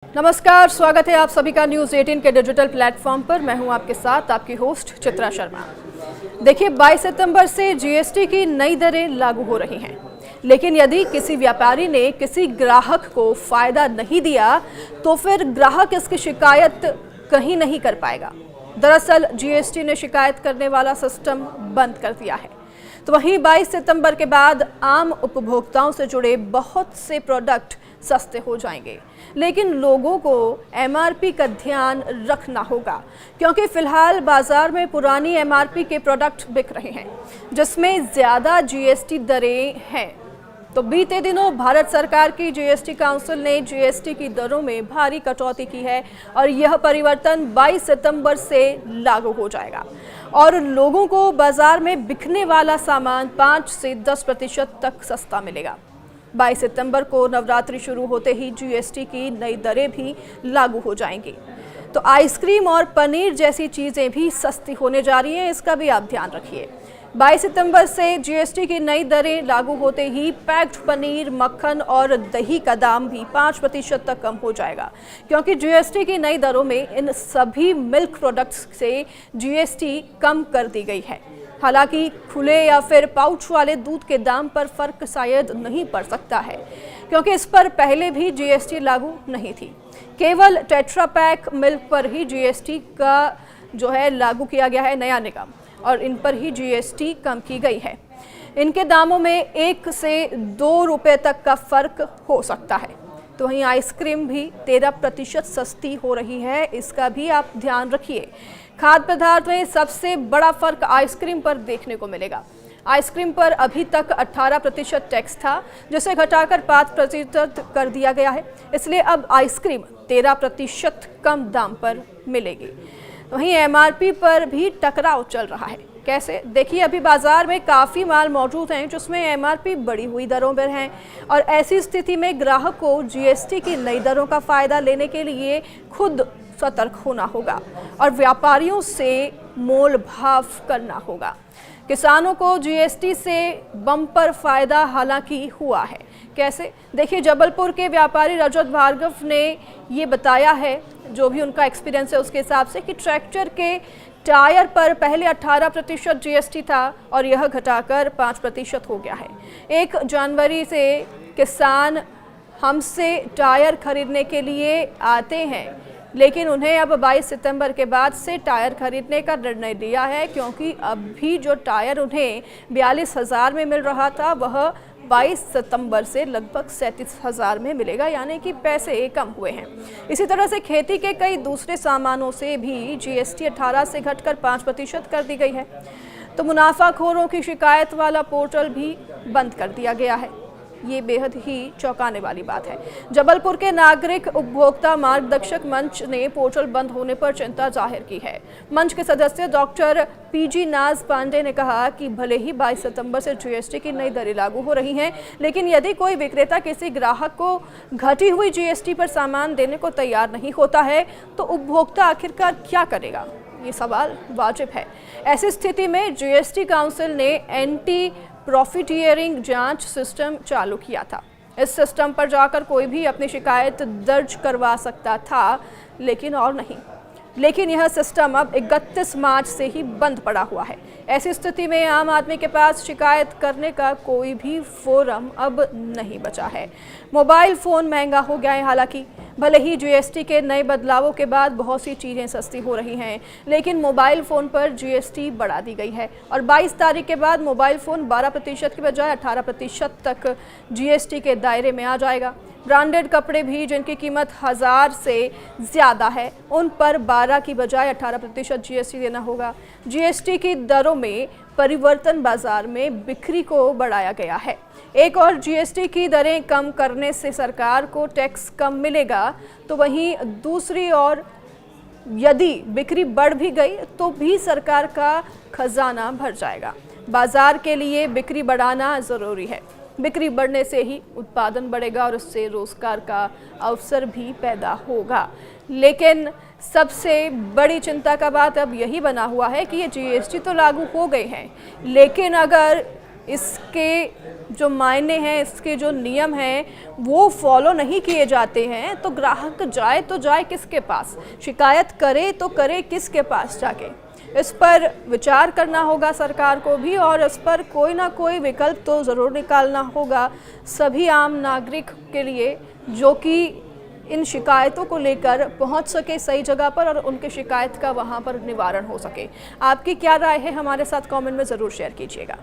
नमस्कार, स्वागत है आप सभी का न्यूज़ 18 के डिजिटल प्लेटफॉर्म पर। मैं हूं आपके साथ आपकी होस्ट चित्रा शर्मा। देखिए, 22 सितंबर से जीएसटी की नई दरें लागू हो रही हैं, लेकिन यदि किसी व्यापारी ने किसी ग्राहक को फायदा नहीं दिया तो फिर ग्राहक इसकी शिकायत कहीं नहीं कर पाएगा। दरअसल जीएसटी ने शिकायत करने वाला सिस्टम बंद कर दिया है। तो वहीं 22 सितंबर के बाद आम उपभोक्ताओं से जुड़े बहुत से प्रोडक्ट सस्ते हो जाएंगे, लेकिन लोगों को एमआरपी का ध्यान रखना होगा, क्योंकि फिलहाल बाजार में पुरानी एमआरपी के प्रोडक्ट बिक रहे हैं जिसमें ज़्यादा जीएसटी दरें हैं। तो बीते दिनों भारत सरकार की जीएसटी काउंसिल ने जीएसटी की दरों में भारी कटौती की है और यह परिवर्तन 22 सितंबर से लागू हो जाएगा और लोगों को बाजार में बिकने वाला सामान 5 से 10% तक सस्ता मिलेगा। 22 सितंबर को नवरात्रि शुरू होते ही जीएसटी की नई दरें भी लागू हो जाएंगी। तो आइसक्रीम और पनीर जैसी चीज़ें भी सस्ती होने जा रही हैं, इसका भी आप ध्यान रखिए। 22 सितंबर से जीएसटी की नई दरें लागू होते ही पैक्ड पनीर, मक्खन और दही का दाम भी 5% तक कम हो जाएगा, क्योंकि जीएसटी की नई दरों में इन सभी मिल्क प्रोडक्ट्स से जीएसटी कम कर दी गई है। हालांकि खुले या फिर पाउच वाले दूध के दाम पर फर्क शायद नहीं पड़ सकता है, क्योंकि इस पर पहले भी जीएसटी लागू नहीं थी। केवल टेट्रा पैक मिल्क पर ही जीएसटी का जो है लागू किया गया है नया नियम, और इन पर ही जीएसटी कम की गई है। इनके दामों में 1 से 2 रुपये तक का फर्क हो सकता है। तो वहीं आइसक्रीम भी 13% सस्ती हो रही है, इसका भी आप ध्यान रखिए। खाद्य पदार्थ में सबसे बड़ा फर्क आइसक्रीम पर देखने को मिलेगा। आइसक्रीम पर अभी तक 18% टैक्स था, जिसे घटाकर 5% कर दिया गया है, इसलिए अब आइसक्रीम 13% कम दाम पर मिलेगी। वहीं एमआरपी पर भी टकराव चल रहा है। कैसे? देखिए, अभी बाजार में काफ़ी माल मौजूद हैं जिसमें एमआरपी बढ़ी हुई दरों पर हैं, और ऐसी स्थिति में ग्राहक को जीएसटी की नई दरों का फ़ायदा लेने के लिए खुद सतर्क होना होगा और व्यापारियों से मोल भाव करना होगा। किसानों को जीएसटी से बम्पर फायदा हालांकि हुआ है। कैसे? देखिए, जबलपुर के व्यापारी रजत भार्गव ने ये बताया है, जो भी उनका एक्सपीरियंस है उसके हिसाब से, कि ट्रैक्टर के टायर पर पहले 18% जीएसटी था और यह घटाकर 5% हो गया है। 1 जनवरी से किसान हमसे टायर खरीदने के लिए आते हैं, लेकिन उन्हें अब 22 सितंबर के बाद से टायर खरीदने का निर्णय लिया है, क्योंकि अभी जो टायर उन्हें 42,000 में मिल रहा था वह 22 सितंबर से लगभग 37,000 में मिलेगा, यानी कि पैसे कम हुए हैं। इसी तरह से खेती के कई दूसरे सामानों से भी जीएसटी 18 से घटकर 5% कर दी गई है। तो मुनाफाखोरों की शिकायत वाला पोर्टल भी बंद कर दिया गया है। ये बेहद ही चौंकाने वाली बात है। जबलपुर के नागरिक उपभोक्ता मार्गदर्शक मंच ने पोर्टल बंद होने पर चिंता जाहिर की है। मंच के सदस्य डॉक्टर पीजी नाज पांडे ने कहा कि भले ही 22 सितंबर से जीएसटी की नई दरें लागू हो रही हैं, लेकिन यदि कोई विक्रेता किसी ग्राहक को घटी हुई जीएसटी पर सामान देने को तैयार नहीं होता है तो उपभोक्ता आखिरकार क्या करेगा? ये सवाल वाजिब है। ऐसी स्थिति में जीएसटी काउंसिल ने एंटी प्रॉफिटियरिंग जांच सिस्टम चालू किया था। इस सिस्टम पर जाकर कोई भी अपनी शिकायत दर्ज करवा सकता था, लेकिन यह सिस्टम अब 31 मार्च से ही बंद पड़ा हुआ है। ऐसी स्थिति में आम आदमी के पास शिकायत करने का कोई भी फोरम अब नहीं बचा है। मोबाइल फ़ोन महंगा हो गया है। हालांकि भले ही जीएसटी के नए बदलावों के बाद बहुत सी चीज़ें सस्ती हो रही हैं, लेकिन मोबाइल फ़ोन पर जीएसटी बढ़ा दी गई है और 22 तारीख के बाद मोबाइल फ़ोन 12% की बजाय 18% तक जीएसटी के दायरे में आ जाएगा। ब्रांडेड कपड़े भी जिनकी कीमत 1000 से ज़्यादा है, उन पर 12 की बजाय 18% जीएसटी देना होगा। जीएसटी की दरों में परिवर्तन बाजार में बिक्री को बढ़ाया गया है। एक और जीएसटी की दरें कम करने से सरकार को टैक्स कम मिलेगा, तो वहीं दूसरी ओर यदि बिक्री बढ़ भी गई तो भी सरकार का खजाना भर जाएगा। बाजार के लिए बिक्री बढ़ाना ज़रूरी है। बिक्री बढ़ने से ही उत्पादन बढ़ेगा और उससे रोजगार का अवसर भी पैदा होगा। लेकिन सबसे बड़ी चिंता का बात अब यही बना हुआ है कि ये जीएसटी तो लागू हो गए हैं, लेकिन अगर इसके जो मायने हैं, इसके जो नियम हैं वो फॉलो नहीं किए जाते हैं तो ग्राहक जाए तो जाए किसके पास, शिकायत करे तो करे किसके पास जाके। इस पर विचार करना होगा सरकार को भी और इस पर कोई ना कोई विकल्प तो ज़रूर निकालना होगा सभी आम नागरिक के लिए, जो कि इन शिकायतों को लेकर पहुंच सके सही जगह पर और उनके शिकायत का वहां पर निवारण हो सके। आपकी क्या राय है हमारे साथ कमेंट में ज़रूर शेयर कीजिएगा।